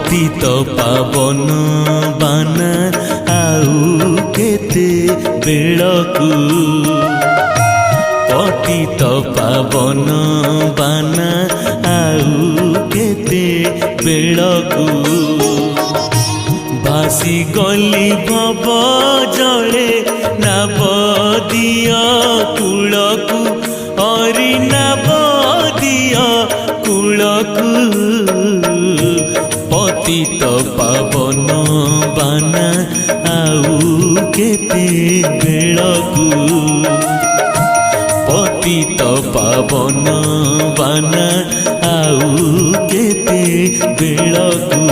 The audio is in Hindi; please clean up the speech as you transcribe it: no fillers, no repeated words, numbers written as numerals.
पतित पावन बाना आउ केते बेलकु पतित पावन बाना आउ केते बेलकु भासी गली भव जले नाव दिया कूलकु हरि नाव दिया कूलकु पतित पावन बाना आउ केते बेलकु पतित पावन बाना आउ केते बेलकु।